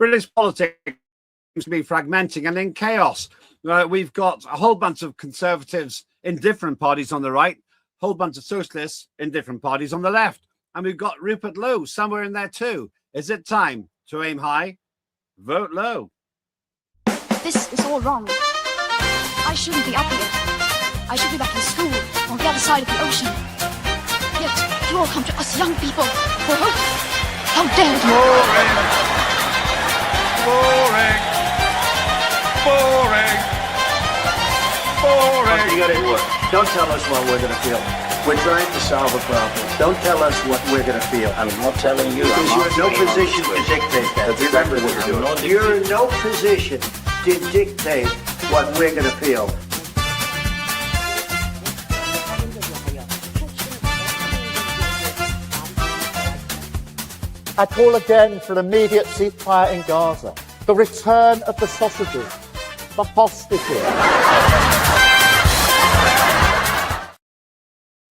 British politics seems to be fragmenting and in chaos. We've got a whole bunch of Conservatives in different parties on the right, a whole bunch of Socialists in different parties on the left. And we've got Rupert Lowe somewhere in there too. Is it time to aim high? Vote Lowe. This is all wrong. I shouldn't be up here. I should be back in school on the other side of the ocean. Yet you all come to us young people for hope. How dare you! Boring. Boring. Boring. Boring. You got it work. Don't tell us what we're going to feel. We're trying to solve a problem. Don't tell us what we're going to feel. I'm not telling you. Because you're in no position to dictate that. That's exactly what you're doing. You're in no position to dictate what we're going to feel. I call again for an immediate ceasefire in Gaza, the return of the sausages, the hostages.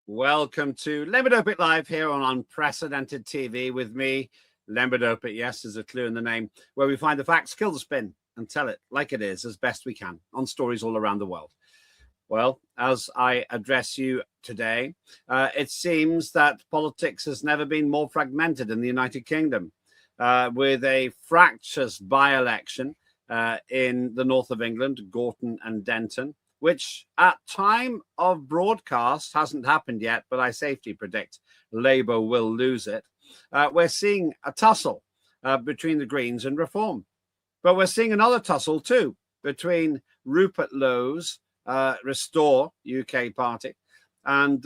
Welcome to Lembit Öpik Live here on Unprecedented TV with me, Lembit Öpik. Yes, there's a clue in the name, where we find the facts, kill the spin, and tell it like it is as best we can on stories all around the world. Well, as I address you today, it seems that politics has never been more fragmented in the United Kingdom, with a fractious by-election in the north of England, Gorton and Denton, which at time of broadcast hasn't happened yet, but I safely predict Labour will lose it. We're seeing a tussle between the Greens and Reform, but we're seeing another tussle too between Rupert Lowe's Restore UK party and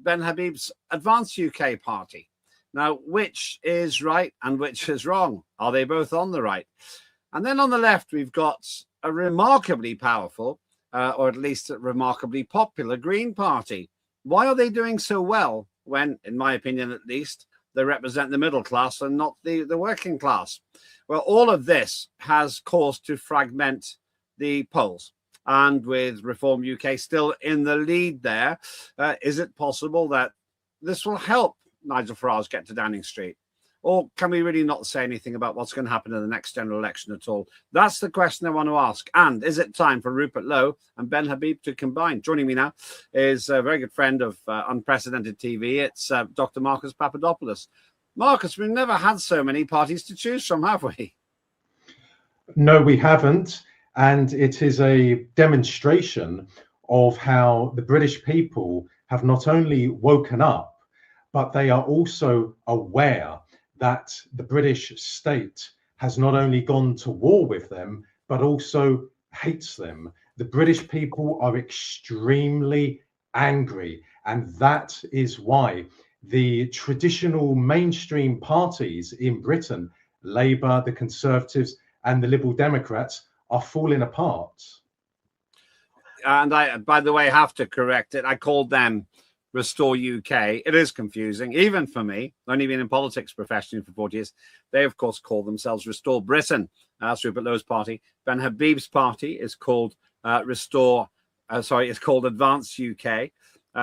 Ben Habib's Advance UK party. Now, which is right and which is wrong? Are they both on the right? And then on the left, we've got a remarkably powerful, or at least a remarkably popular Green Party. Why are they doing so well when, in my opinion at least, they represent the middle class and not the working class? Well, all of this has caused to fragment the polls. And with Reform UK still in the lead there, is it possible that this will help Nigel Farage get to Downing Street? Or can we really not say anything about what's going to happen in the next general election at all? That's the question I want to ask. And is it time for Rupert Lowe and Ben Habib to combine? Joining me now is a very good friend of Unprecedented TV. It's Dr. Marcus Papadopoulos. Marcus, we've never had so many parties to choose from, have we? No, we haven't. And it is a demonstration of how the British people have not only woken up, but they are also aware that the British state has not only gone to war with them, but also hates them. The British people are extremely angry, and that is why the traditional mainstream parties in Britain, Labour, the Conservatives, and the Liberal Democrats, are falling apart. And I, by the way, have to correct it. I called them Restore UK. It is confusing, even for me, only been in politics professionally for 40 years. They, of course, call themselves Restore Britain. That's Rupert Lowe's party. Ben Habib's party is called it's called Advance UK.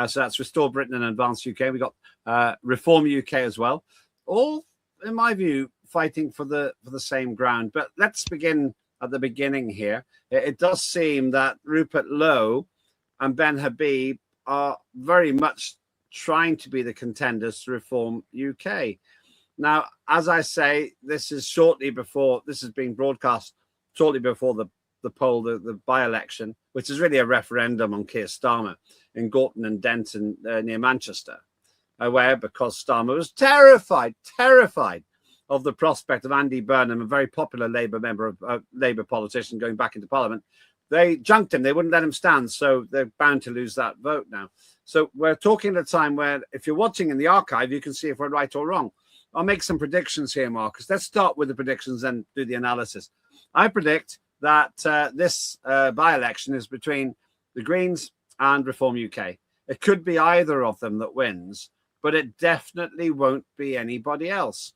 So that's Restore Britain and Advance UK. We got Reform UK as well. All, in my view, fighting for the same ground. But let's begin at the beginning here. It does seem that Rupert Lowe and Ben Habib are very much trying to be the contenders to Reform UK. Now, as I say, this is being broadcast shortly before the poll, the by-election, which is really a referendum on Keir Starmer in Gorton and Denton near Manchester, because Starmer was terrified of the prospect of Andy Burnham, a very popular Labour politician going back into Parliament. They junked him. They wouldn't let him stand. So they're bound to lose that vote now. So we're talking at a time where, if you're watching in the archive, you can see if we're right or wrong. I'll make some predictions here, Marcus. Let's start with the predictions and do the analysis. I predict that this by-election is between the Greens and Reform UK. It could be either of them that wins, but it definitely won't be anybody else.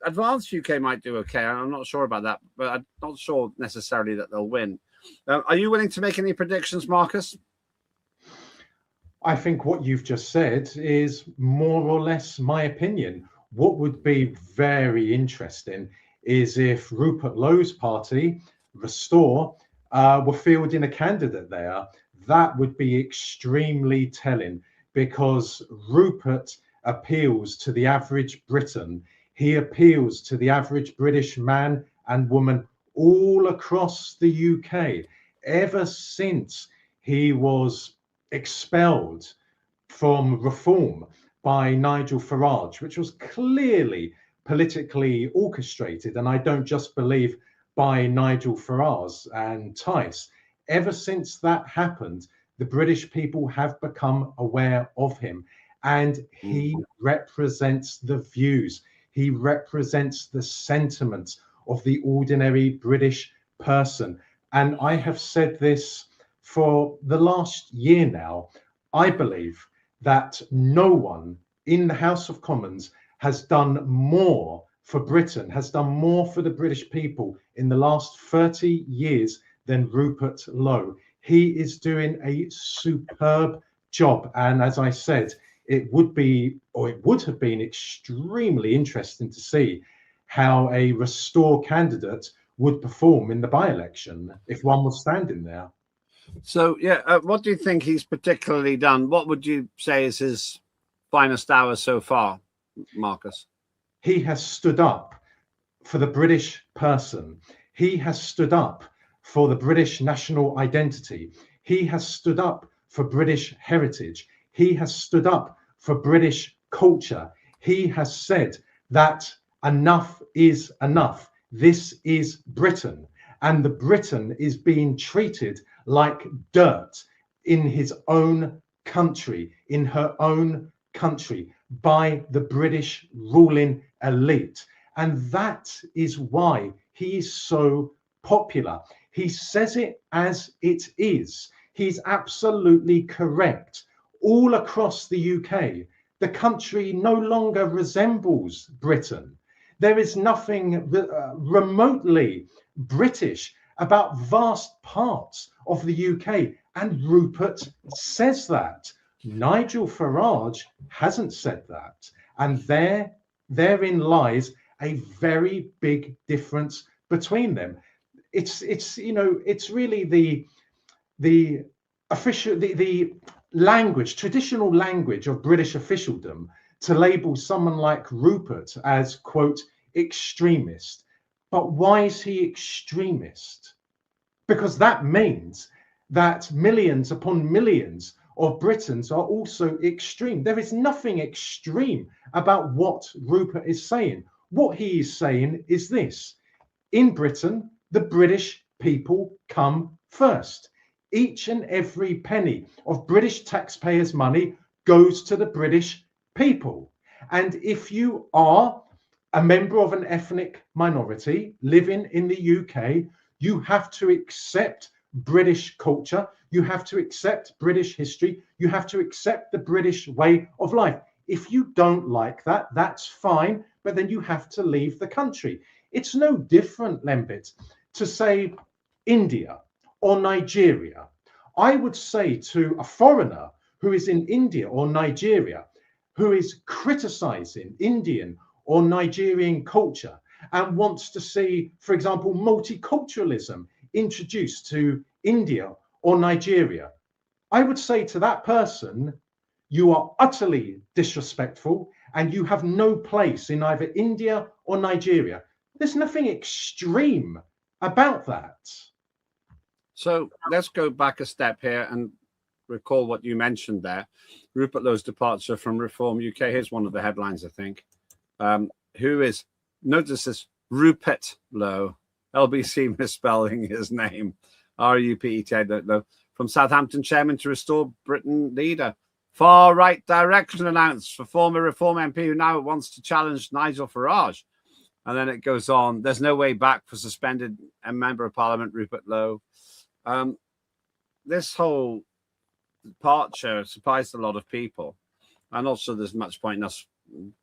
Advance UK might do okay. I'm not sure about that, but I'm not sure necessarily that they'll win. Are you willing to make any predictions, Marcus? I think what you've just said is more or less my opinion. What would be very interesting is if Rupert Lowe's party, Restore, were fielding a candidate there. That would be extremely telling, because Rupert appeals to the average Briton. He appeals to the average British man and woman all across the UK. Ever since he was expelled from Reform by Nigel Farage, which was clearly politically orchestrated, and I don't just believe by Nigel Farage and Tice. Ever since that happened, the British people have become aware of him, and he represents the views, he represents the sentiments of the ordinary British person. And I have said this for the last year now. I believe that no one in the House of Commons has done more for Britain, has done more for the British people in the last 30 years than Rupert Lowe. He is doing a superb job. And as I said, it would have been extremely interesting to see how a Restore candidate would perform in the by-election if one was standing there. So, yeah, what do you think he's particularly done? What would you say is his finest hour so far, Marcus? He has stood up for the British person. He has stood up for the British national identity. He has stood up for British heritage. He has stood up for British culture. He has said that enough is enough. This is Britain, and the Britain is being treated like dirt in his own country, in her own country, by the British ruling elite. And that is why he is so popular. He says it as it is. He's absolutely correct. All across the UK, the country no longer resembles Britain. There is nothing remotely British about vast parts of the UK, and Rupert says that. Nigel Farage hasn't said that, and therein lies a very big difference between them. It's really the official the language, traditional language of British officialdom, to label someone like Rupert as, quote, extremist. But why is he extremist? Because that means that millions upon millions of Britons are also extreme. There is nothing extreme about what Rupert is saying. What he is saying is this: in Britain, the British people come first. Each and every penny of British taxpayers' money goes to the British people. And if you are a member of an ethnic minority living in the UK, you have to accept British culture, you have to accept British history, you have to accept the British way of life. If you don't like that, that's fine, but then you have to leave the country. It's no different, Lembit, to say India or Nigeria. I would say to a foreigner who is in India or Nigeria, who is criticizing Indian or Nigerian culture and wants to see, for example, multiculturalism introduced to India or Nigeria, I would say to that person, you are utterly disrespectful and you have no place in either India or Nigeria. There's nothing extreme about that. So let's go back a step here and recall what you mentioned there. Rupert Lowe's departure from Reform UK. Here's one of the headlines, I think. Who is, notice this, Rupert Lowe, LBC misspelling his name, R-U-P-E-T, I don't know, from Southampton chairman to Restore Britain leader. Far right direction announced for former Reform MP who now wants to challenge Nigel Farage. And then it goes on. There's no way back for suspended Member of Parliament Rupert Lowe. This whole departure surprised a lot of people. And also there's much point in us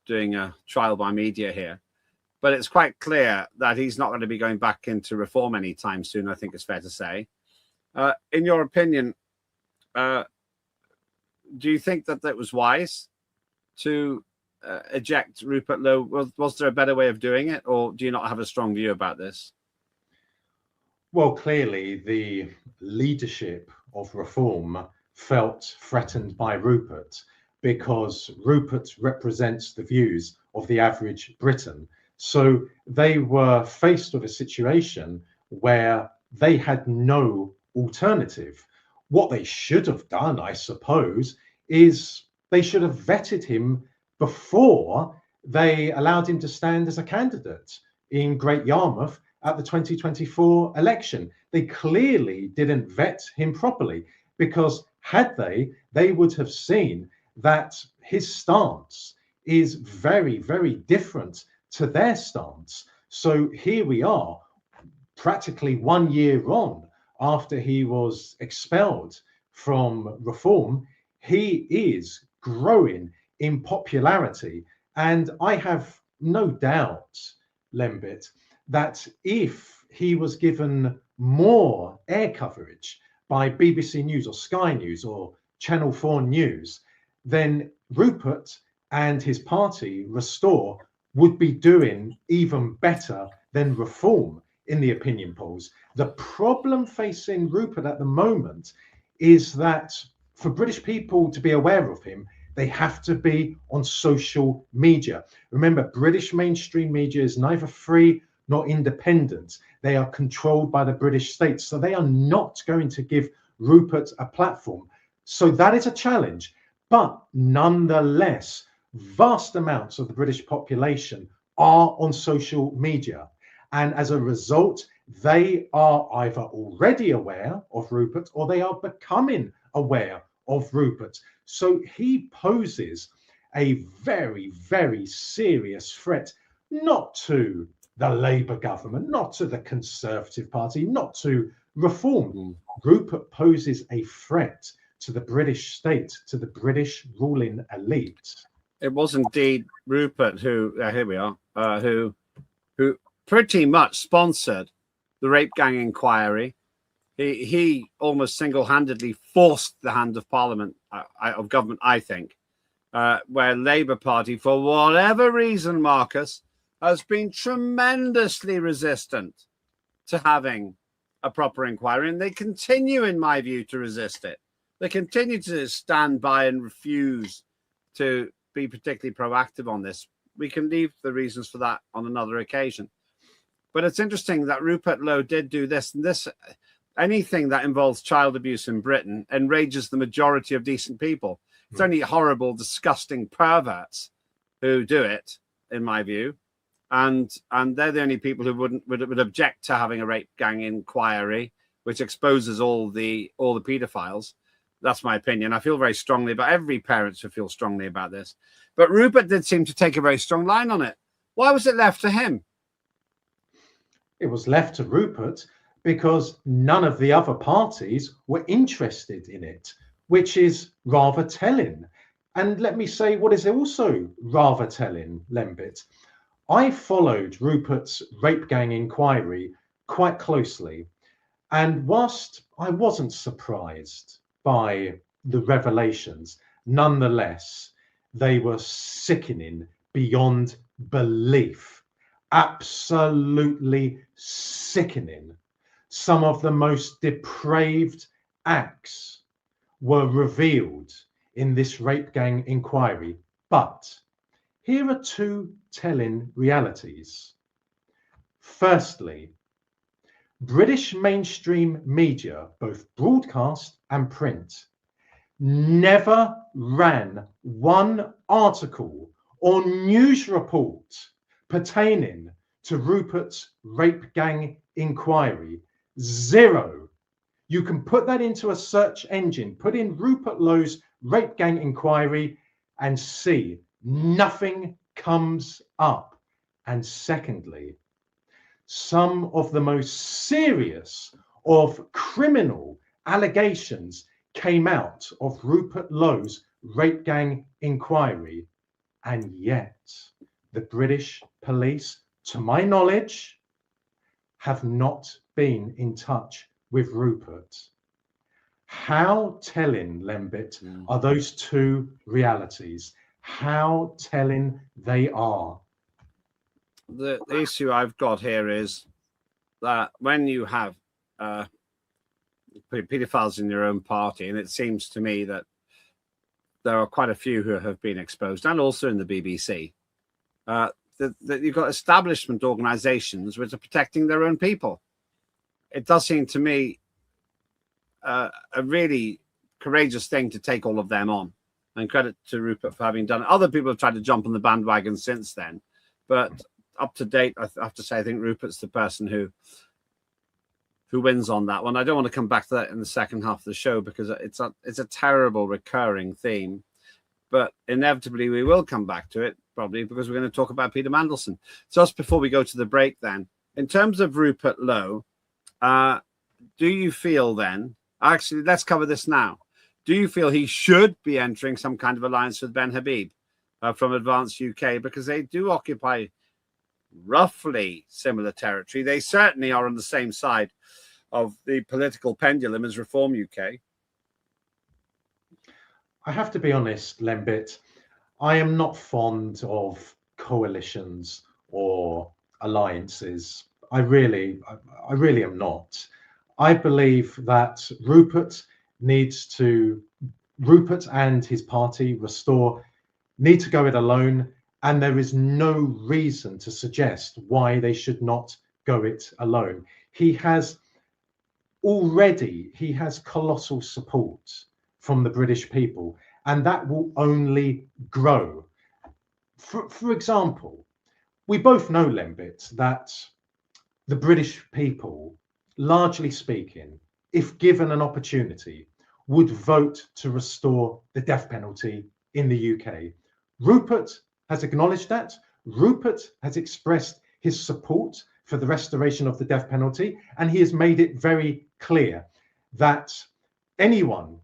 doing a trial by media here. But it's quite clear that he's not going to be going back into Reform anytime soon, I think it's fair to say. In your opinion, do you think that that was wise to eject Rupert Lowe? Was there a better way of doing it, or do you not have a strong view about this? Well, clearly the leadership of Reform felt threatened by Rupert, because Rupert represents the views of the average Briton. So they were faced with a situation where they had no alternative. What they should have done, I suppose, is they should have vetted him before they allowed him to stand as a candidate in Great Yarmouth at the 2024 election. They clearly didn't vet him properly, because had they would have seen that his stance is very, very different to their stance. So here we are, practically 1 year on after he was expelled from Reform. He is growing in popularity. And I have no doubt, Lembit, that if he was given more air coverage by BBC News or Sky News or Channel 4 News, then Rupert and his party, Restore, would be doing even better than Reform in the opinion polls. The problem facing Rupert at the moment is that for British people to be aware of him, they have to be on social media. Remember, British mainstream media is neither free nor independent. They are controlled by the British state. So they are not going to give Rupert a platform. So that is a challenge. But nonetheless, vast amounts of the British population are on social media. And as a result, they are either already aware of Rupert or they are becoming aware of Rupert. So he poses a very, very serious threat, not to the Labour government, not to the Conservative Party, not to Reform. Rupert poses a threat to the British state, to the British ruling elite. It was indeed Rupert who, here we are, who pretty much sponsored the rape gang inquiry. He almost single-handedly forced the hand of Parliament, of government, I think, where Labour Party, for whatever reason, Marcus, has been tremendously resistant to having a proper inquiry. And they continue, in my view, to resist it. They continue to stand by and refuse to be particularly proactive on this. We can leave the reasons for that on another occasion. But it's interesting that Rupert Lowe did do this. And this, anything that involves child abuse in Britain enrages the majority of decent people. It's only horrible, disgusting perverts who do it, in my view. And they're the only people who would object to having a rape gang inquiry, which exposes all the paedophiles. That's my opinion. I feel very strongly about every parent should feel strongly about this. But Rupert did seem to take a very strong line on it. Why was it left to him? It was left to Rupert because none of the other parties were interested in it, which is rather telling. And let me say what is also rather telling, Lembit. I followed Rupert's rape gang inquiry quite closely. And whilst I wasn't surprised by the revelations, nonetheless, they were sickening beyond belief. Absolutely sickening. Some of the most depraved acts were revealed in this rape gang inquiry. But here are two telling realities. Firstly, British mainstream media, both broadcast and print, never ran one article or news report pertaining to Rupert's rape gang inquiry. Zero. You can put that into a search engine, put in Rupert Lowe's rape gang inquiry and see nothing comes up. And secondly, some of the most serious of criminal allegations came out of Rupert Lowe's rape gang inquiry. And yet the British police, to my knowledge, have not been in touch with Rupert. How telling, Lembit, are those two realities? how telling they are. The issue I've got here is that when you have paedophiles in your own party, and it seems to me that there are quite a few who have been exposed, and also in the BBC, that you've got establishment organisations which are protecting their own people. It does seem to me a really courageous thing to take all of them on, and credit to Rupert for having done it. Other people have tried to jump on the bandwagon since then, but up to date, I have to say, I think Rupert's the person who wins on that one. I don't want to come back to that in the second half of the show because it's a terrible recurring theme, but inevitably we will come back to it, probably because we're going to talk about Peter Mandelson. Just before we go to the break then, in terms of Rupert Lowe, do you feel then, actually, let's cover this now. Do you feel he should be entering some kind of alliance with Ben Habib from Advance UK? Because they do occupy roughly similar territory. They certainly are on the same side of the political pendulum as Reform UK. I have to be honest, Lembit, I am not fond of coalitions or alliances. I really am not. I believe that Rupert and his party, Restore, need to go it alone, and there is no reason to suggest why they should not go it alone. He has colossal support from the British people, and that will only grow. For example, we both know, Lembit, that the British people, largely speaking, if given an opportunity, would vote to restore the death penalty in the UK. Rupert has acknowledged that. Rupert has expressed his support for the restoration of the death penalty, and he has made it very clear that anyone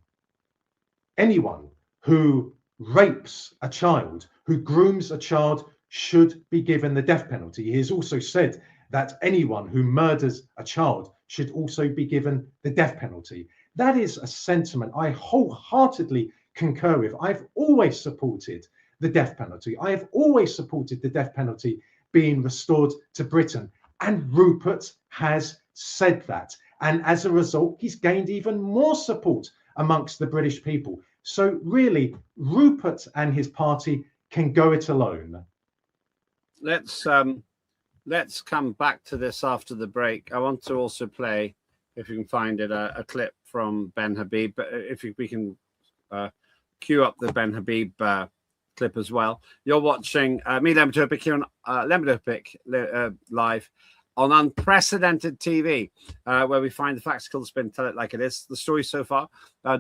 who rapes a child, who grooms a child, should be given the death penalty. He has also said that anyone who murders a child should also be given the death penalty. That is a sentiment I wholeheartedly concur with. I've always supported the death penalty. I have always supported the death penalty being restored to Britain. And Rupert has said that. And as a result, he's gained even more support amongst the British people. So really, Rupert and his party can go it alone. Let's come back to this after the break. I want to also play, if you can find it, a clip from Ben Habib. But if we can cue up the Ben Habib clip as well. You're watching me, Lembit Öpik, here on Lembit Öpik live on Unprecedented TV, where we find the facts, kill the spin, tell it like it is. The story so far,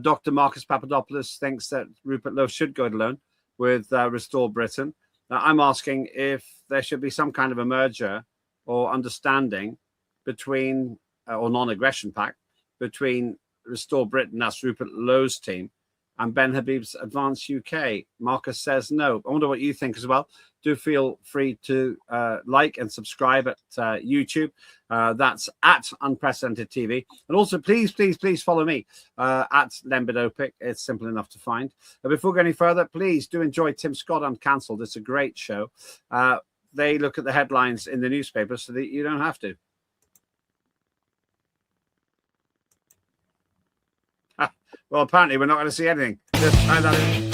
Dr. Marcus Papadopoulos thinks that Rupert Lowe should go it alone with Restore Britain. I'm asking if there should be some kind of a merger or understanding between, or non-aggression pact, between Restore Britain, that's Rupert Lowe's team, and Ben Habib's Advance UK. Marcus says no. I wonder what you think as well. Do feel free to like and subscribe at YouTube. That's at Unprecedented TV. And also, please follow me at Lembit Öpik. It's simple enough to find. Before we go any further, please do enjoy Tim Scott Uncancelled. It's a great show. They look at the headlines in the newspaper so that you don't have to. Well, apparently we're not going to see anything. Just try that in.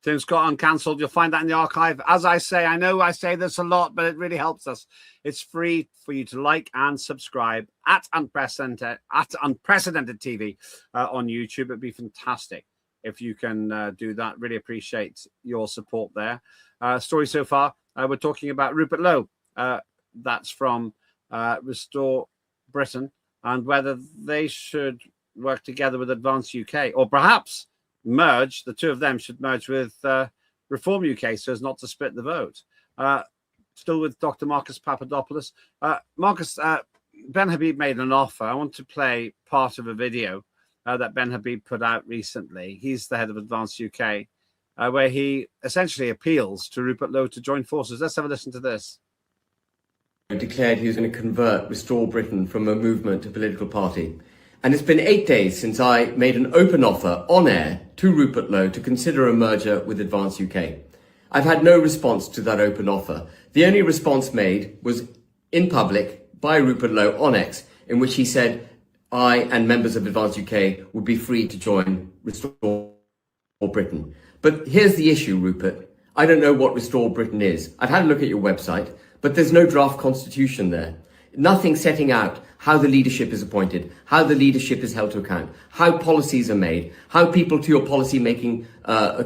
Tim Scott Uncancelled. You'll find that in the archive. As I say, I know I say this a lot, but it really helps us. It's free for you to like and subscribe at Unprecedented TV on YouTube. It'd be fantastic if you can do that. Really appreciate your support there. Story so far, we're talking about Rupert Lowe. That's from Restore Britain, and whether they should work together with Advance UK, or perhaps merge. The two of them should merge with Reform UK so as not to split the vote. still with Dr. Marcus Papadopoulos. Marcus, Ben Habib made an offer. I want to play part of a video that Ben Habib put out recently. He's the head of Advance UK, where he essentially appeals to Rupert Lowe to join forces. Let's have a listen to this. Declared he was going to convert Restore Britain from a movement to a political party. And it's been 8 days since I made an open offer on air to Rupert Lowe to consider a merger with Advance UK. I've had no response to that open offer. The only response made was in public by Rupert Lowe on X, in which he said I and members of Advance UK would be free to join Restore Britain. But here's the issue, Rupert. I don't know what Restore Britain is. I've had a look at your website, but there's no draft constitution there. Nothing setting out how the leadership is appointed, how the leadership is held to account, how policies are made, how people to your policy-making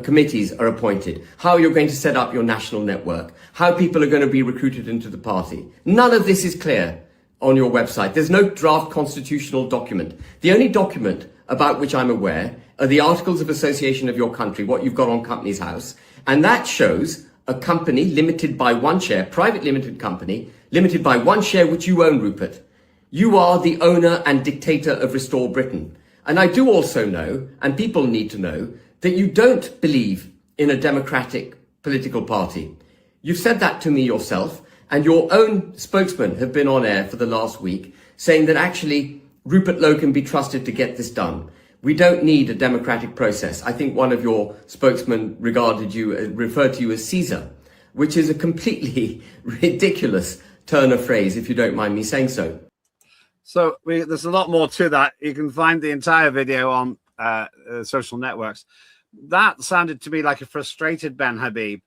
committees are appointed, how you're going to set up your national network, how people are going to be recruited into the party. None of this is clear on your website. There's no draft constitutional document. The only document about which I'm aware are the Articles of Association of your country, what you've got on Companies House, and that shows a company limited by one share, private limited company, limited by one share which you own, Rupert. You are the owner and dictator of Restore Britain. And I do also know, and people need to know, that you don't believe in a democratic political party. You've said that to me yourself, and your own spokesmen have been on air for the last week saying that actually Rupert Lowe can be trusted to get this done. We don't need a democratic process. I think one of your spokesmen referred to you as Caesar, which is a completely ridiculous turn of phrase, if you don't mind me saying so. So there's a lot more to that. You can find the entire video on social networks. That sounded to me like a frustrated Ben Habib,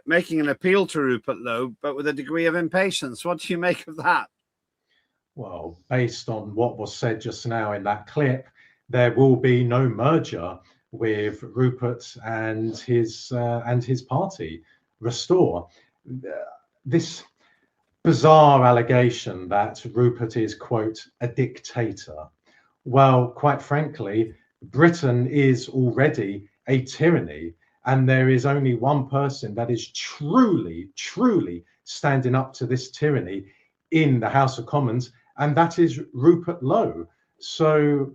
making an appeal to Rupert Lowe, but with a degree of impatience. What do you make of that? Well, based on what was said just now in that clip, there will be no merger with Rupert and his party, Restore. This bizarre allegation that Rupert is, quote, a dictator. Well, quite frankly, Britain is already a tyranny, and there is only one person that is truly, truly standing up to this tyranny in the House of Commons, and that is Rupert Lowe. So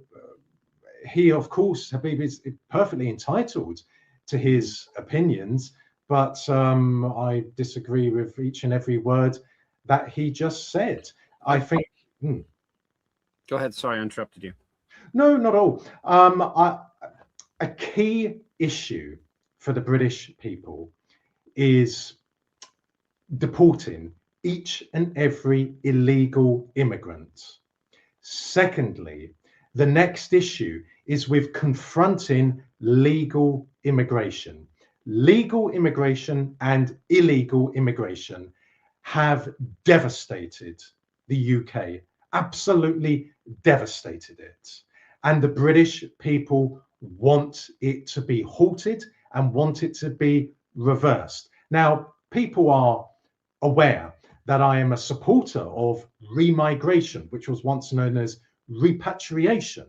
he, of course, Habib is perfectly entitled to his opinions, but I disagree with each and every word that he just said. I think. Go ahead. Sorry, I interrupted you. No, not all. A key issue for the British people is deporting each and every illegal immigrant. Secondly, the next issue is with confronting legal immigration. Legal immigration and illegal immigration have devastated the UK, absolutely devastated it. And the British people want it to be halted and want it to be reversed. Now, people are aware that I am a supporter of remigration, which was once known as repatriation.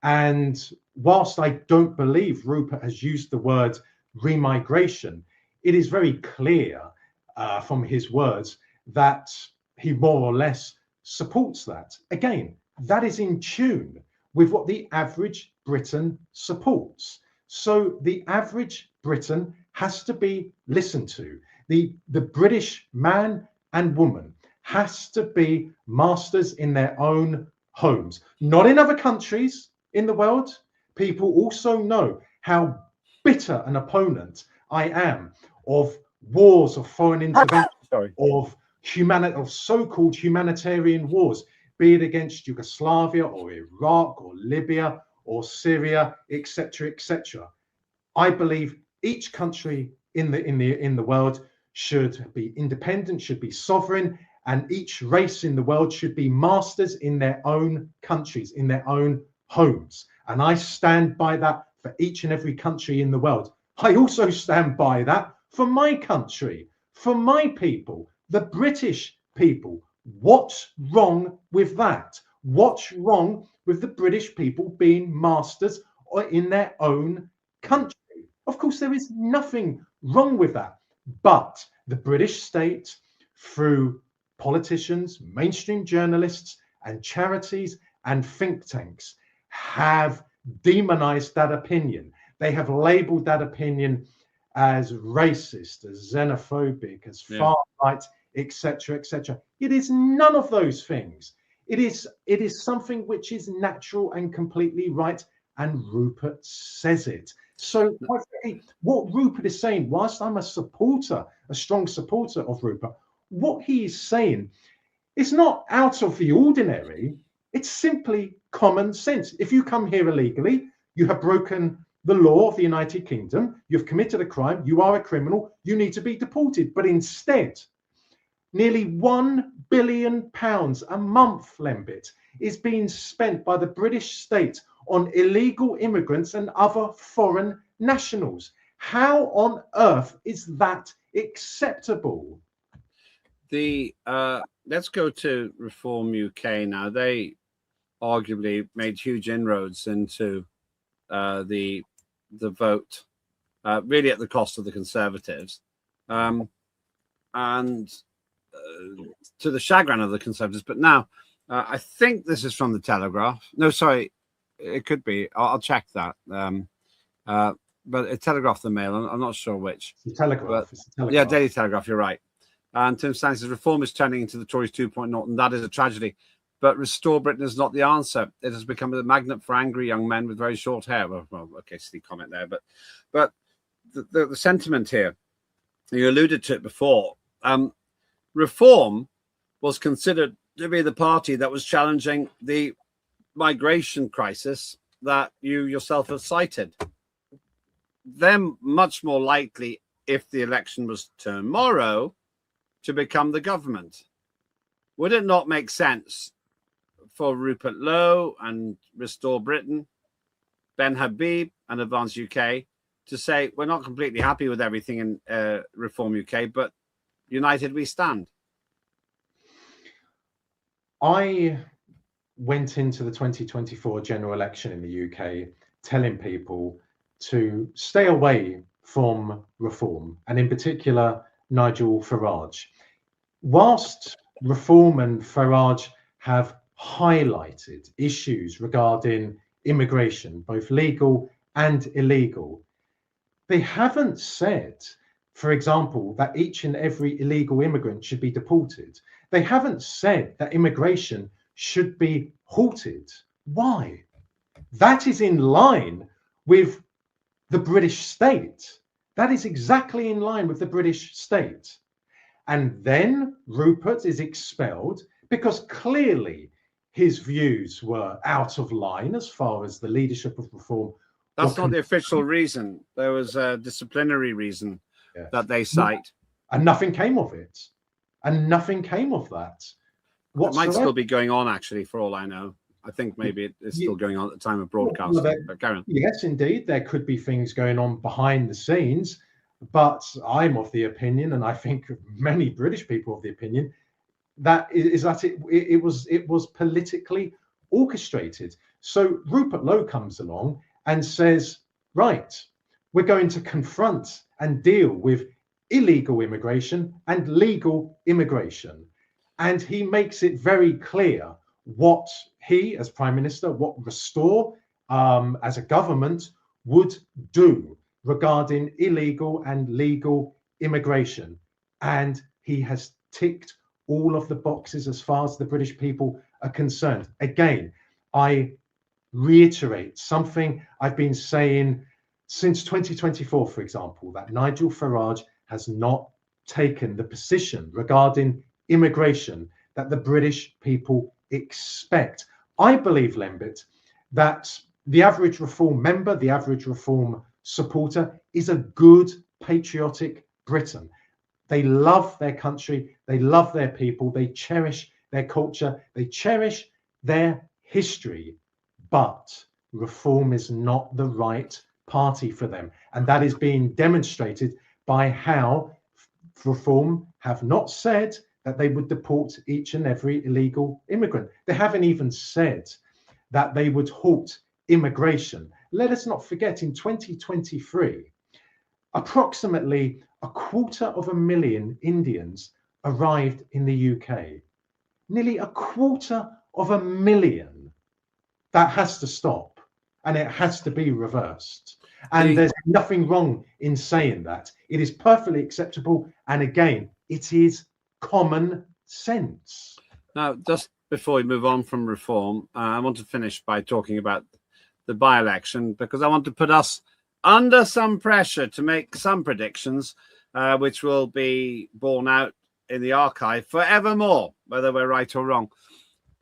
And whilst I don't believe Rupert has used the word remigration, it is very clear from his words that he more or less supports that. Again, that is in tune with what the average Briton supports. So the average Briton has to be listened to. The British man and woman has to be masters in their own homes, not in other countries in the world. People also know how bitter an opponent I am of wars, of foreign intervention, of so-called humanitarian wars, be it against Yugoslavia or Iraq or Libya or Syria, etc., etc. I believe each country in the world should be independent, should be sovereign, and each race in the world should be masters in their own countries, in their own homes. And I stand by that for each and every country in the world. I also stand by that for my country, for my people, the British people. What's wrong with that? What's wrong with the British people being masters or in their own country? Of course, there is nothing wrong with that. But the British state, through politicians, mainstream journalists, and charities and think tanks, have demonized that opinion. They have labeled that opinion as racist, as xenophobic, as far right, etc., etc. It is none of those things. It is something which is natural and completely right, and Rupert says it. So what Rupert is saying, whilst I'm a strong supporter of Rupert, what he is saying is not out of the ordinary. It's simply common sense. If you come here illegally, you have broken the law of the United Kingdom, you've committed a crime, you are a criminal, you need to be deported. But instead, nearly £1 billion a month, Lembit, is being spent by the British state on illegal immigrants and other foreign nationals. How on earth is that acceptable? Let's go to Reform UK now. They arguably made huge inroads into the vote, really at the cost of the Conservatives, and to the chagrin of the Conservatives. But now, I think this is from the Telegraph. No, sorry, it could be. I'll check that. But a Telegraph, the Mail. I'm not sure which. It's the Telegraph. It's the Telegraph. Yeah, Daily Telegraph. You're right. And Tim Stanley says reform is turning into the Tories 2.0, and that is a tragedy. But Restore Britain is not the answer. It has become a magnet for angry young men with very short hair. Well, okay, silly comment there, but the sentiment here, you alluded to it before. Reform was considered to be the party that was challenging the migration crisis that you yourself have cited. They're much more likely, if the election was tomorrow, to become the government. Would it not make sense for Rupert Lowe and Restore Britain, Ben Habib and Advance UK to say, we're not completely happy with everything in Reform UK, but united we stand? I went into the 2024 general election in the UK telling people to stay away from Reform, and in particular, Nigel Farage. Whilst Reform and Farage have highlighted issues regarding immigration, both legal and illegal, they haven't said, for example, that each and every illegal immigrant should be deported. They haven't said that immigration should be halted. Why? That is in line with the British state. That is exactly in line with the British state. And then Rupert is expelled because clearly his views were out of line as far as the leadership of Reform. That's not the official reason. There was a disciplinary reason that they cite. And nothing came of it. And nothing came of that. It might still be going on, actually, for all I know. I think maybe it's still going on at the time of broadcasting. But Karen. Yes, indeed. There could be things going on behind the scenes. But I'm of the opinion, and I think many British people of the opinion, that it was politically orchestrated. So Rupert Lowe comes along and says, right, we're going to confront and deal with illegal immigration and legal immigration. And he makes it very clear what he, as Prime Minister, what Restore as a government would do regarding illegal and legal immigration. And he has ticked all of the boxes as far as the British people are concerned. Again, I reiterate something I've been saying since 2024, for example, that Nigel Farage has not taken the position regarding immigration that the British people expect. I believe, Lembit, that the average Reform member, the average Reform supporter is a good, patriotic Briton. They love their country, they love their people, they cherish their culture, they cherish their history. But Reform is not the right party for them. And that is being demonstrated by how Reform have not said that they would deport each and every illegal immigrant. They haven't even said that they would halt immigration. Let us not forget, in 2023, approximately 250,000 Indians arrived in the UK. Nearly 250,000. That has to stop, and it has to be reversed. And there's nothing wrong in saying that. It is perfectly acceptable. And again, it is common sense. Now, just before we move on from reform, I want to finish by talking about the by-election, because I want to put us under some pressure to make some predictions, which will be borne out in the archive forevermore, whether we're right or wrong.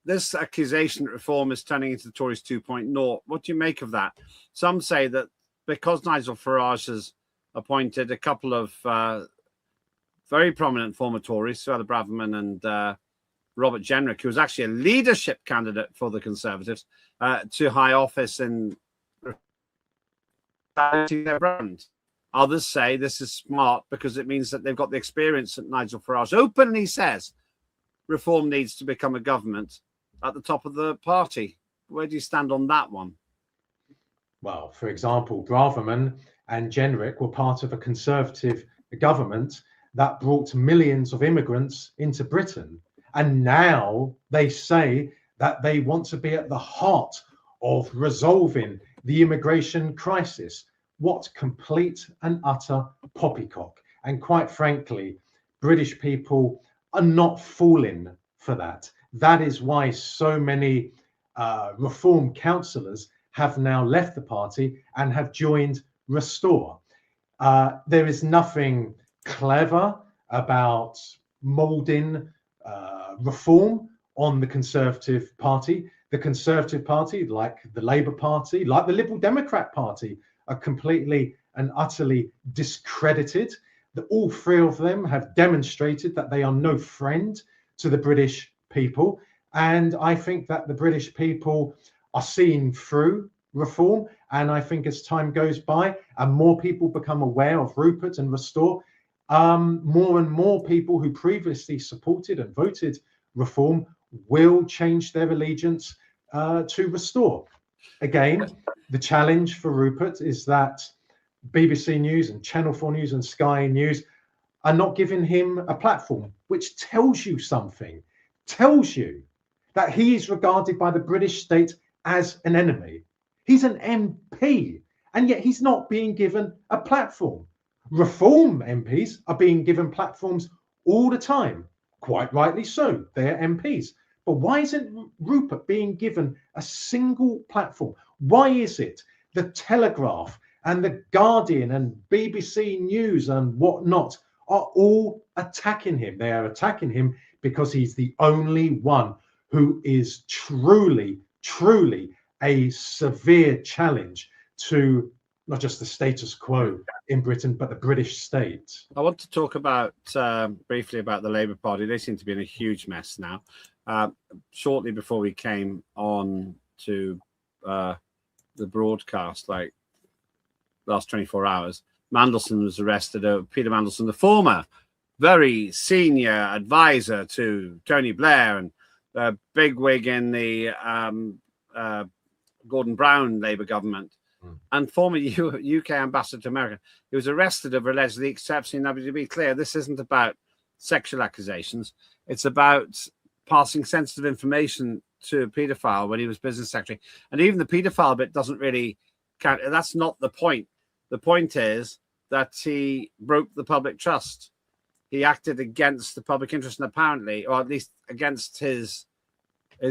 This accusation that reform is turning into the Tories 2.0. What do you make of that? Some say that because Nigel Farage has appointed a couple of very prominent former Tories, Suella Braverman and Robert Jenrick, who was actually a leadership candidate for the Conservatives, to high office in their brand. Others say this is smart because it means that they've got the experience that Nigel Farage openly says reform needs to become a government at the top of the party. Where do you stand on that one? Well, for example, Braverman and Jenrick were part of a Conservative government that brought millions of immigrants into Britain. And now they say that they want to be at the heart of resolving the immigration crisis. What complete and utter poppycock. And quite frankly, British people are not falling for that. That is why so many reform councillors have now left the party and have joined Restore. There is nothing clever about moulding reform on the Conservative Party. The Conservative Party, like the Labour Party, like the Liberal Democrat Party, are completely and utterly discredited. All three of them have demonstrated that they are no friend to the British people. And I think that the British people are seeing through reform. And I think as time goes by and more people become aware of Rupert and Restore, more and more people who previously supported and voted reform will change their allegiance to Restore. Again, the challenge for Rupert is that BBC News and Channel 4 News and Sky News are not giving him a platform, which tells you something, tells you that he is regarded by the British state as an enemy. He's an MP, and yet he's not being given a platform. Reform MPs are being given platforms all the time, quite rightly so, they're MPs. But why isn't Rupert being given a single platform? Why is it the Telegraph and the Guardian and BBC News and whatnot are all attacking him? They are attacking him because he's the only one who is truly, truly a severe challenge to not just the status quo in Britain, but the British state. I want to talk about briefly about the Labour Party. They seem to be in a huge mess now. Shortly before we came on to the broadcast, like last 24 hours, Mandelson was arrested. Peter Mandelson, the former very senior advisor to Tony Blair and bigwig in the Gordon Brown Labour government, and former UK ambassador to America. He was arrested over allegedly accepting. Now, to be clear, this isn't about sexual accusations. It's about passing sensitive information to a paedophile when he was business secretary. And even the paedophile bit doesn't really count. That's not the point. The point is that he broke the public trust. He acted against the public interest, and apparently, or at least against his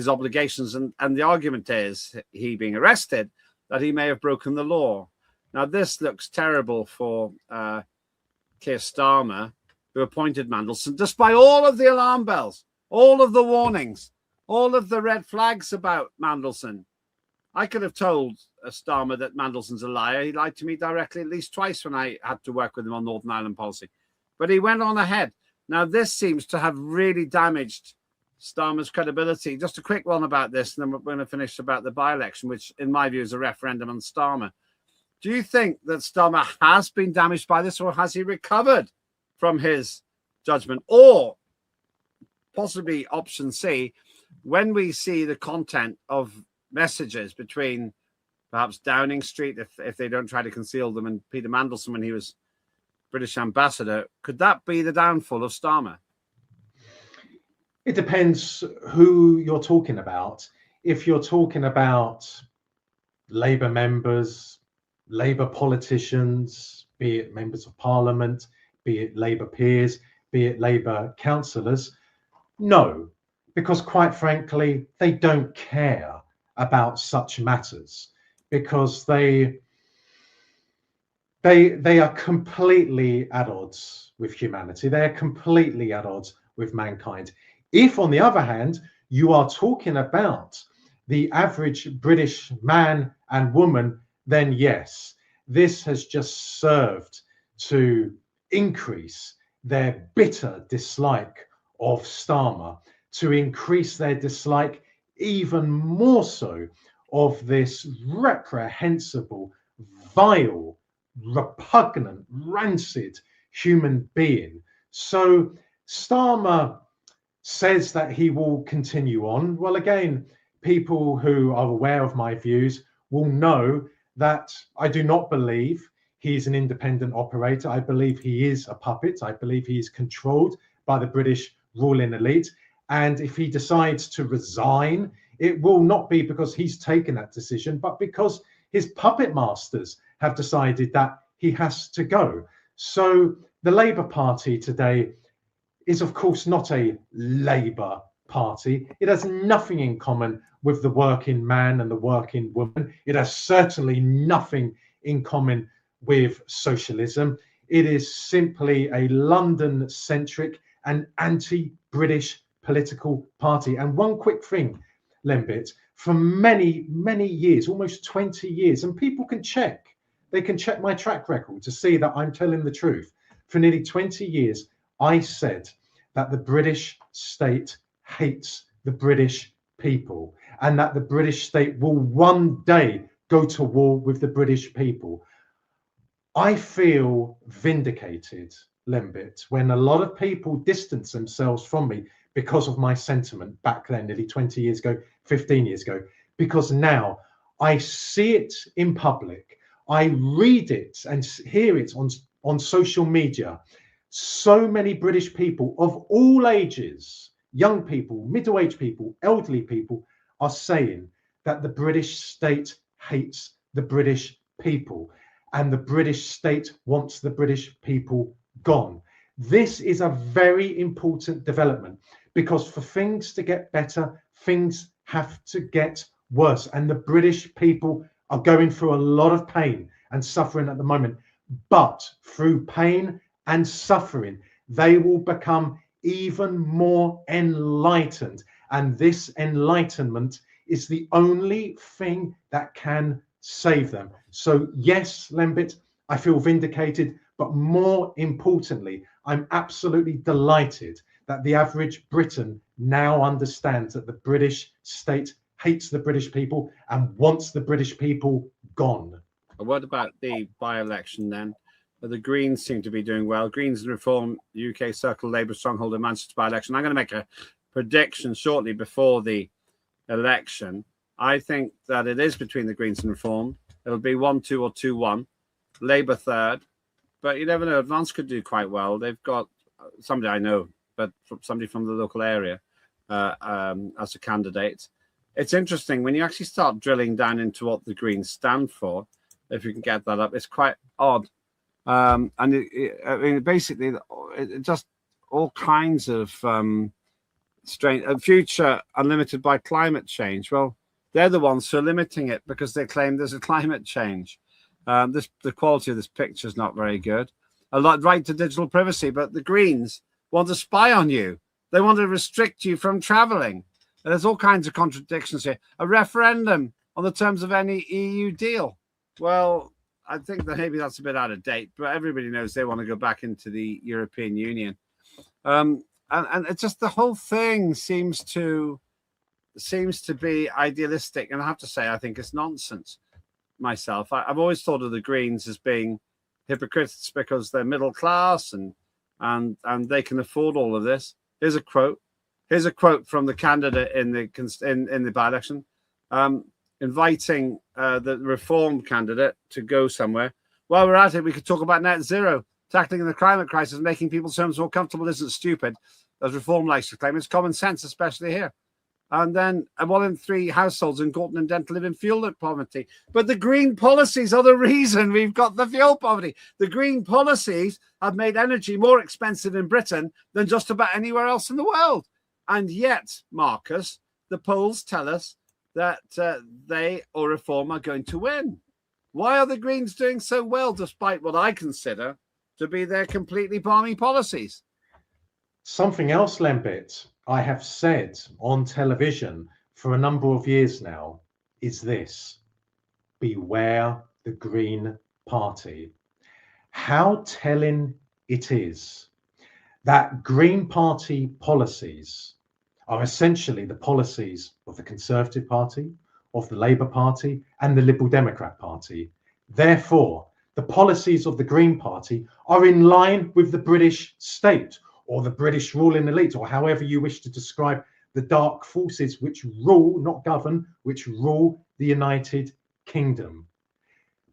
obligations. And the argument is, he being arrested, that he may have broken the law. Now, this looks terrible for Keir Starmer, who appointed Mandelson, despite all of the alarm bells, all of the warnings, all of the red flags about Mandelson. I could have told Starmer that Mandelson's a liar. He lied to me directly at least twice when I had to work with him on Northern Ireland policy. But he went on ahead. Now, this seems to have really damaged Starmer's credibility. Just a quick one about this, and then we're going to finish about the by-election, which in my view is a referendum on Starmer. Do you think that Starmer has been damaged by this, or has he recovered from his judgment? Or possibly option C, when we see the content of messages between perhaps Downing Street, if they don't try to conceal them, and Peter Mandelson when he was British ambassador. Could that be the downfall of Starmer? It depends who you're talking about. If you're talking about Labour members, Labour politicians, be it members of Parliament, be it Labour peers, be it Labour councillors, no, because quite frankly, they don't care about such matters, because they are completely at odds with humanity. They are completely at odds with mankind. If, on the other hand, you are talking about the average British man and woman, then yes, this has just served to increase their bitter dislike of Starmer, to increase their dislike even more so of this reprehensible, vile, repugnant, rancid human being. So Starmer says that he will continue on. Well, again, people who are aware of my views will know that I do not believe he's an independent operator. I believe he is a puppet. I believe he is controlled by the British ruling elite. And if he decides to resign, it will not be because he's taken that decision, but because his puppet masters have decided that he has to go. So the Labour Party today is, of course, not a Labour Party. It has nothing in common with the working man and the working woman. It has certainly nothing in common with socialism. It is simply a London-centric and anti-British political party. And one quick thing, Lembit, for many, many years, almost 20 years, and people can check, they can check my track record to see that I'm telling the truth. For nearly 20 years, I said that the British state hates the British people, and that the British state will one day go to war with the British people. I feel vindicated, Lembit, when a lot of people distance themselves from me because of my sentiment back then, nearly 20 years ago, 15 years ago, because now I see it in public, I read it and hear it on social media. So many British people of all ages, young people, middle-aged people, elderly people, are saying that the British state hates the British people and the British state wants the British people gone. This is a very important development, because for things to get better, things have to get worse. And the British people are going through a lot of pain and suffering at the moment. But through pain and suffering, they will become even more enlightened. And this enlightenment is the only thing that can save them. So yes, Lembit, I feel vindicated, but more importantly, I'm absolutely delighted that the average Briton now understands that the British state hates the British people and wants the British people gone. What about the by-election then? The Greens seem to be doing well. Greens and Reform, UK Circle Labour stronghold in Manchester by-election. I'm going to make a prediction shortly before the election. I think that it is between the Greens and Reform. It'll be 1-2 or 2-1. Labour third. But you never know. Advance could do quite well. They've got somebody I know, but somebody from the local area as a candidate. It's interesting when you actually start drilling down into what the Greens stand for. If you can get that up, it's quite odd. And I mean, basically, it just all kinds of strange. A future unlimited by climate change. Well, they're the ones who are limiting it because they claim there's a climate change. The quality of this picture is not very good. A lot right to digital privacy, but the Greens want to spy on you. They want to restrict you from travelling. And there's all kinds of contradictions here. A referendum on the terms of any EU deal. Well, I think that maybe that's a bit out of date, but everybody knows they want to go back into the European Union. And it's just the whole thing seems to be idealistic. And I have to say, I think it's nonsense myself. I've always thought of the Greens as being hypocrites because they're middle class and they can afford all of this. Here's a quote. Here's a quote from the candidate in the by-election. Inviting the Reform candidate to go somewhere. While we're at it, we could talk about net zero. Tackling the climate crisis, making people's homes more comfortable isn't stupid, as Reform likes to claim. It's common sense, especially here. And then 1 in 3 households in Gorton and Denton live in fuel poverty. But the green policies are the reason we've got the fuel poverty. The green policies have made energy more expensive in Britain than just about anywhere else in the world. And yet, Marcus, the polls tell us that they or Reform are going to win. Why are the Greens doing so well, despite what I consider to be their completely balmy policies? Something else, Lembit, I have said on television for a number of years now is this: beware the Green Party. How telling it is that Green Party policies are essentially the policies of the Conservative Party, of the Labour Party, and the Liberal Democrat Party. Therefore, the policies of the Green Party are in line with the British state, or the British ruling elite, or however you wish to describe the dark forces which rule, not govern, which rule the United Kingdom.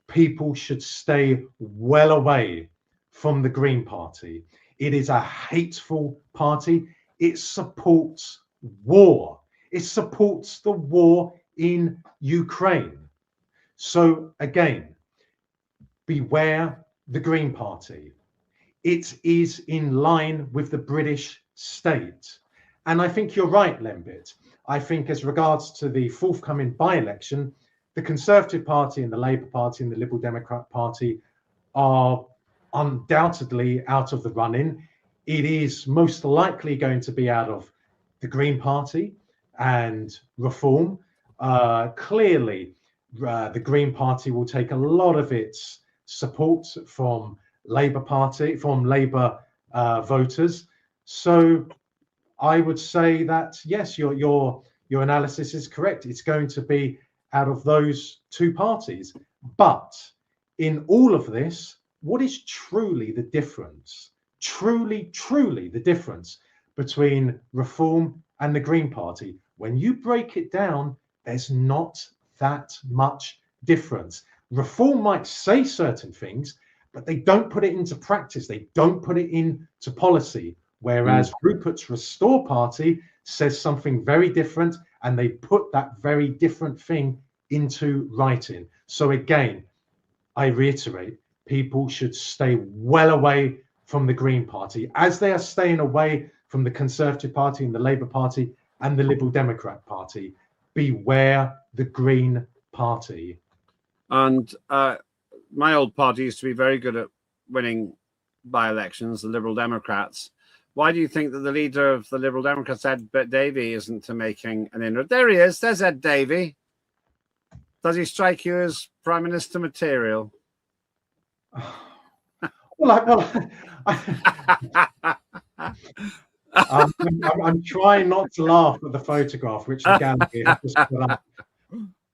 People should stay well away from the Green Party. It is a hateful party. It supports war. It supports the war in Ukraine. So again, beware the Green Party. It is in line with the British state. And I think you're right, Lembit. I think as regards to the forthcoming by-election, the Conservative Party and the Labour Party and the Liberal Democrat Party are undoubtedly out of the running. It is most likely going to be out of the Green Party and Reform. Clearly, the Green Party will take a lot of its support from Labour Party, from Labour voters. So I would say that yes, your analysis is correct. It's going to be out of those two parties. But in all of this, what is truly the difference? Truly the difference between Reform and the Green Party? When you break it down, there's not that much difference. Reform might say certain things, but they don't put it into practice. They don't put it into policy. Whereas Rupert's Restore Party says something very different, and they put that very different thing into writing. So again, I reiterate, people should stay well away from the Green Party, as they are staying away from the Conservative Party and the Labour Party and the Liberal Democrat Party. Beware the Green Party. And my old party used to be very good at winning by-elections, the Liberal Democrats. Why do you think that the leader of the Liberal Democrats, Ed Davey, isn't making an inroad? There he is. There's Ed Davey. Does he strike you as Prime Minister material? I'm trying not to laugh at the photograph which the gallery has just put up.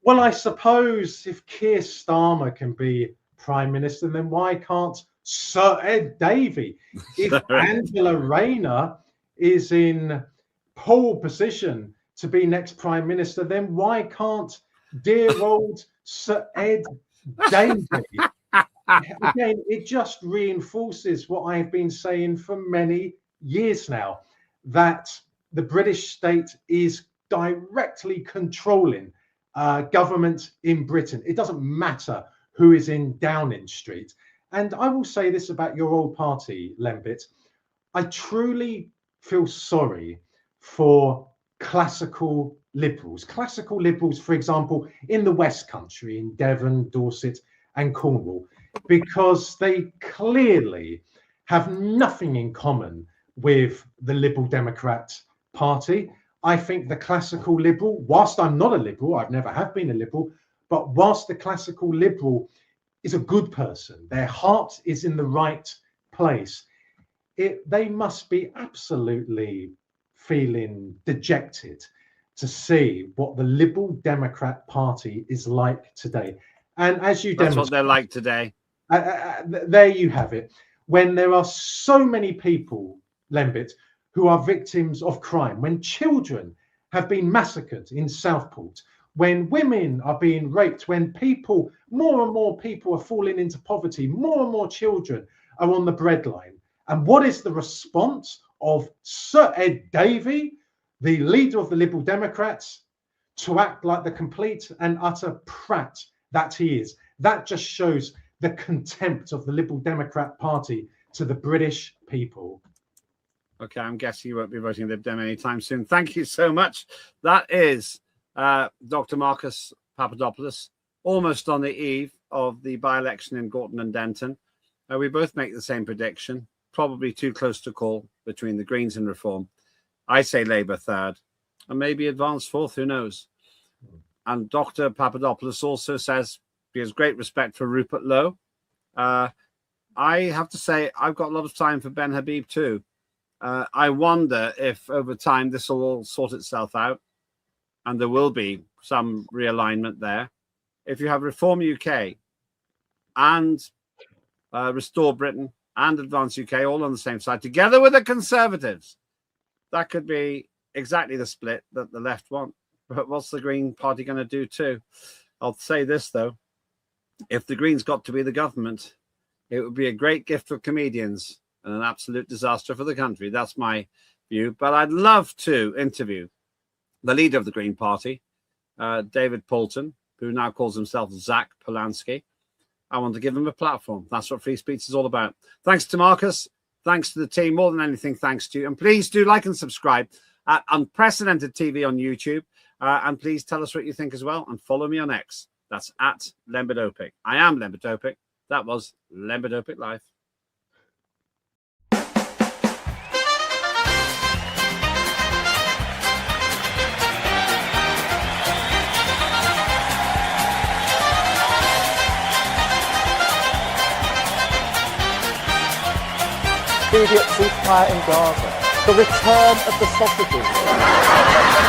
Well, I suppose if Keir Starmer can be Prime Minister, then why can't Sir Ed Davey? If Angela Rayner is in pole position to be next Prime Minister, then why can't dear old Sir Ed Davey? Again, it just reinforces what I've been saying for many years now, that the British state is directly controlling government in Britain. It doesn't matter who is in Downing Street. And I will say this about your old party, Lembit. I truly feel sorry for classical liberals. Classical liberals, for example, in the West Country, in Devon, Dorset and Cornwall, because they clearly have nothing in common with the Liberal Democrat Party. I think the classical liberal, whilst I'm not a liberal, I've never have been a liberal, but whilst the classical liberal is a good person, their heart is in the right place, they must be absolutely feeling dejected to see what the Liberal Democrat Party is like today. And as you That's what they're like today. There you have it. When there are so many people, Lembit, who are victims of crime, when children have been massacred in Southport, when women are being raped, when people, more and more people are falling into poverty, more and more children are on the breadline. And what is the response of Sir Ed Davey, the leader of the Liberal Democrats, to act like the complete and utter prat that he is? That just shows the contempt of the Liberal Democrat Party to the British people. Okay, I'm guessing you won't be voting Lib Dem anytime soon. Thank you so much. That is Dr. Marcus Papadopoulos, almost on the eve of the by-election in Gorton and Denton. We both make the same prediction, probably too close to call between the Greens and Reform. I say Labour third, and maybe Advance fourth, who knows? And Dr. Papadopoulos also says he has great respect for Rupert Lowe. I have to say, I've got a lot of time for Ben Habib too. I wonder if over time this will all sort itself out and there will be some realignment there. If you have Reform UK and Restore Britain and Advance UK all on the same side, together with the Conservatives, that could be exactly the split that the left want. But what's the Green Party going to do too? I'll say this, though. If the Greens got to be the government, it would be a great gift for comedians and an absolute disaster for the country. That's my view. But I'd love to interview the leader of the Green Party, David Poulton, who now calls himself Zach Polanski. I want to give him a platform. That's what free speech is all about. Thanks to Marcus. Thanks to the team. More than anything, thanks to you. And please do like and subscribe at Unprecedented TV on YouTube. And please tell us what you think as well. And follow me on X. That's at Lembit Öpik. I am Lembit Öpik. That was Lembit Öpik Live. Immediate ceasefire in Gaza. The return of the sausages.